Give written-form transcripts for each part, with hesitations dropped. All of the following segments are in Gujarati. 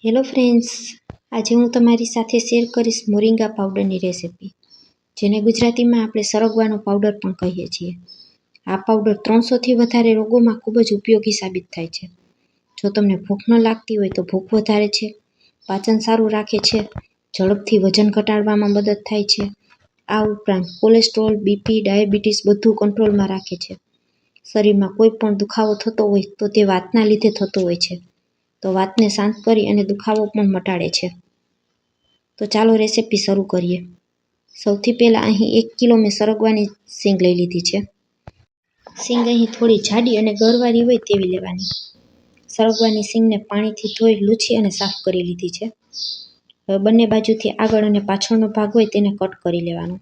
હેલો ફ્રેન્ડ્સ, આજે હું તમારી સાથે શેર કરીશ મોરિંગા પાવડરની રેસિપી, જેને ગુજરાતીમાં આપણે સરગવાનો પાવડર પણ કહીએ છીએ. આ પાવડર 300થી વધારે રોગોમાં ખૂબ જ ઉપયોગી સાબિત થાય છે. જો તમને ભૂખ ન લાગતી હોય તો ભૂખ વધારે છે, પાચન સારું રાખે છે, ઝડપથી વજન ઘટાડવામાં મદદ થાય છે. આ ઉપરાંત કોલેસ્ટ્રોલ, બીપી, ડાયાબિટીસ બધું કંટ્રોલમાં રાખે છે. શરીરમાં કોઈ પણ દુખાવો થતો હોય તો તે વાતના લીધે થતો હોય છે, તો વાતને શાંત કરી અને દુખાવો પણ મટાડે છે. તો ચાલો રેસિપી શરૂ કરીએ. સૌથી પહેલાં અહીં 1 કિલો મેં સરગવાની સિંગ લઈ લીધી છે. સિંગ અહીં થોડી જાડી અને ગરવાળી હોય તેવી લેવાની. સરગવાની સિંગને પાણીથી ધોઈ, લૂછી અને સાફ કરી લીધી છે. હવે બંને બાજુથી આગળ અને પાછળનો ભાગ હોય તેને કટ કરી લેવાનો.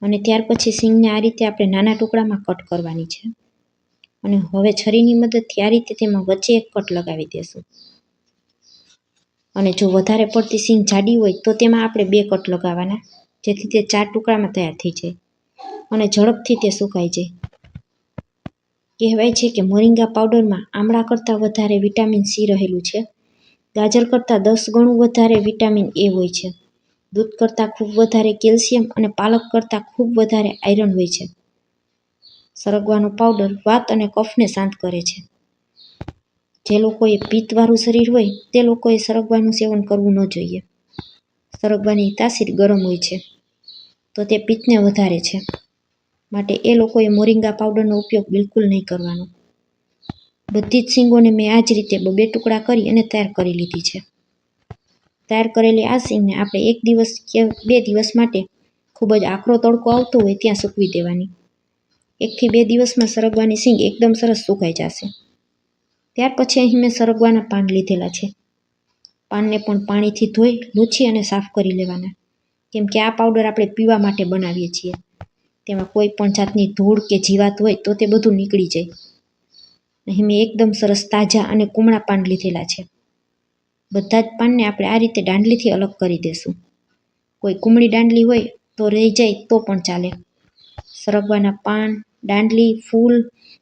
અને ત્યાર પછી સિંગને આ રીતે આપણે નાના ટુકડામાં કટ કરવાની છે. અને હવે છરીની મદદથી આ રીતે તેમાં વચ્ચે એક કટ લગાવી દેશું. અને જો વધારે પડતી સિંગ જાડી હોય તો તેમાં આપણે 2 કટ લગાવવાના, જેથી તે 4 ટુકડામાં તૈયાર થઈ જાય અને ઝડપથી તે સુકાઈ જાય. કહેવાય છે કે મોરિંગા પાવડરમાં આમળા કરતાં વધારે વિટામિન સી રહેલું છે, ગાજર કરતાં 10 ગણું વધારે વિટામિન એ હોય છે, દૂધ કરતાં ખૂબ વધારે કેલ્શિયમ અને પાલક કરતાં ખૂબ વધારે આયરન હોય છે. સરગવાનો પાવડર વાત અને કફને શાંત કરે છે. જે લોકોએ પિત્તવાળું શરીર હોય તે લોકોએ સરગવાનું સેવન કરવું ન જોઈએ. સરગવાની તાસીર ગરમ હોય છે, તો તે પિત્તને વધારે છે, માટે એ લોકોએ મોરિંગા પાવડરનો ઉપયોગ બિલકુલ નહીં કરવાનો. બધી જ સિંગોને મેં આ જ રીતે 2 ટુકડા કરી અને તૈયાર કરી લીધી છે. તૈયાર કરેલી આ સિંગને આપણે 1 દિવસ કે 2 દિવસ માટે ખૂબ જ આકરો તડકો આવતો હોય ત્યાં સૂકવી દેવાની. 1 થી 2 દિવસમાં સરગવાની સિંગ એકદમ સરસ સુકાઈ જશે. ત્યાર પછી અહીં મેં સરગવાના પાન લીધેલા છે. પાનને પણ પાણીથી ધોઈ, લૂછી અને સાફ કરી લેવાના, કેમ કે આ પાવડર આપણે પીવા માટે બનાવીએ છીએ. તેમાં કોઈ પણ જાતની ધૂળ કે જીવાત હોય તો તે બધું નીકળી જાય. અહીં મેં એકદમ સરસ તાજા અને કુમળા પાન લીધેલા છે. બધા જ પાનને આપણે આ રીતે દાંડલીથી અલગ કરી દેશું. કોઈ કુમળી દાંડલી હોય તો રહી જાય તો પણ ચાલે. સરગવાના પાન, દાંડલી, ફૂલ,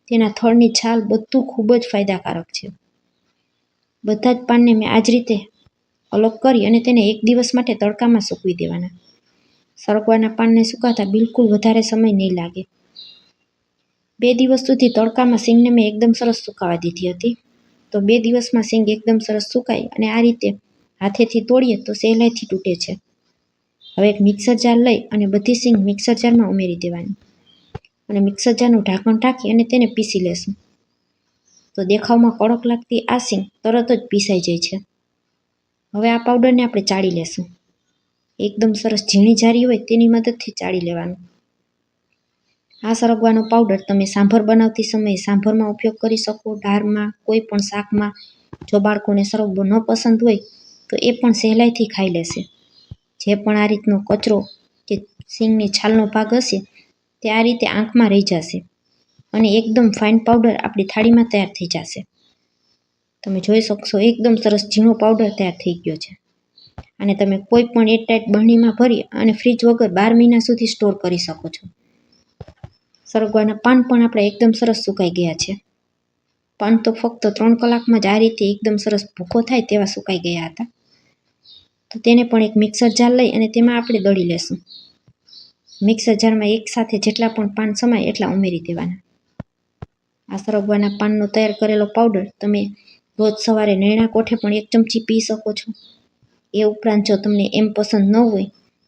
તેના થડની છાલ બધું ખૂબ જ ફાયદાકારક છે. બધા જ પાનને મેં આ જ રીતે અલગ કરી અને તેને 1 દિવસ માટે તડકામાં સૂકવી દેવાના. સરગવાના પાનને સુકાતા બિલકુલ વધારે સમય નહીં લાગે. 2 દિવસ સુધી તડકામાં સિંગને મેં એકદમ સરસ સુકાવા દીધી હતી, તો 2 દિવસમાં સિંગ એકદમ સરસ સુકાઈ અને આ રીતે હાથેથી તોડીએ તો સહેલાઈથી તૂટે છે. હવે એક મિક્સર જાર લઈ અને બધી સિંગ મિક્સર જારમાં ઉમેરી દેવાની અને મિક્સર જારનું ઢાંકણ ઢાંકી અને તેને પીસી લેશું. તો દેખાવમાં કડક લાગતી આ સિંગ તરત જ પીસાઈ જાય છે. હવે આ પાવડરને આપણે ચાળી લેશું. એકદમ સરસ ઝીણી જારી હોય તેની મદદથી ચાળી લેવાનું. આ સરગવાનો પાવડર તમે સાંભર બનાવતી સમયે સાંભરમાં ઉપયોગ કરી શકો, દાળમાં, કોઈ પણ શાકમાં. જો બાળકોને સરગવો ન પસંદ હોય તો એ પણ સહેલાઈથી ખાઈ લેશે. જે પણ આ રીતનો કચરો કે સિંગની છાલનો ભાગ હશે તે આ રીતે આંખમાં રહી જશે અને એકદમ ફાઇન પાવડર આપણી થાળીમાં તૈયાર થઈ જશે. તમે જોઈ શકશો એકદમ સરસ ઝીણો પાવડર તૈયાર થઈ ગયો છે. અને તમે કોઈ પણ એરટાઇટ બરણીમાં ભરી અને ફ્રીજ વગર 12 મહિના સુધી સ્ટોર કરી શકો છો. સરગવાના પાન પણ આપણા એકદમ સરસ સુકાઈ ગયા છે. પાન તો ફક્ત 3 કલાકમાં જ આ રીતે એકદમ સરસ ભૂકો થાય તેવા સુકાઈ ગયા હતા. તો તેને પણ એક મિક્સર જાર લઈ અને તેમાં આપણે દળી લેશું. મિક્સર જારમાં એકસાથે જેટલા પણ પાન સમાય એટલા ઉમેરી દેવાના. આ સરગવાના પાનનો તૈયાર કરેલો પાવડર તમે રોજ સવારે નૈણા કોઠે પણ 1 ચમચી પી શકો છો. એ ઉપરાંત જો તમને એમ પસંદ ન હોય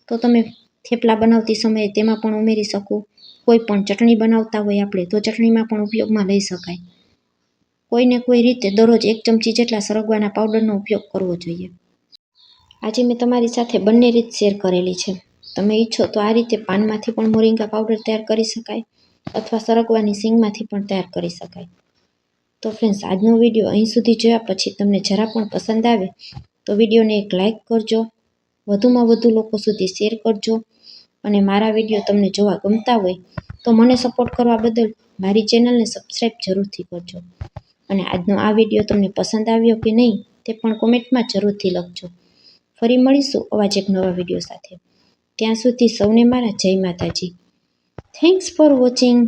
તો તમે થેપલા બનાવતી સમયે તેમાં પણ ઉમેરી શકો. કોઈ પણ ચટણી બનાવતા હોય આપણે તો ચટણીમાં પણ ઉપયોગમાં લઈ શકાય. કોઈને કોઈ રીતે દરરોજ 1 ચમચી જેટલા સરગવાના પાવડરનો ઉપયોગ કરવો જોઈએ. આજે મેં તમારી સાથે બંને રીત શેર કરેલી છે. તમે ઈચ્છો તો આ રીતે પાનમાંથી પણ મોરિંગા પાવડર તૈયાર કરી શકાય અથવા સરગવાની સિંગમાંથી પણ તૈયાર કરી શકાય. તો ફ્રેન્ડ્સ, આજનો વિડીયો અહીં સુધી જોયા પછી તમને જરા પણ પસંદ આવે તો વિડીયોને એક લાઇક કરજો, વધુમાં વધુ લોકો સુધી શેર કરજો અને મારા વિડીયો તમને જોવા ગમતા હોય તો મને સપોર્ટ કરવા બદલ મારી ચેનલને સબસ્ક્રાઈબ જરૂરથી કરજો. અને આજનો આ વિડીયો તમને પસંદ આવ્યો કે નહીં તે પણ કોમેન્ટમાં જરૂરથી લખજો. ફરી મળીશું આવા જ એક નવા વિડીયો સાથે. ત્યાં સુધી સૌને મારા જય માતાજી. Thanks for watching.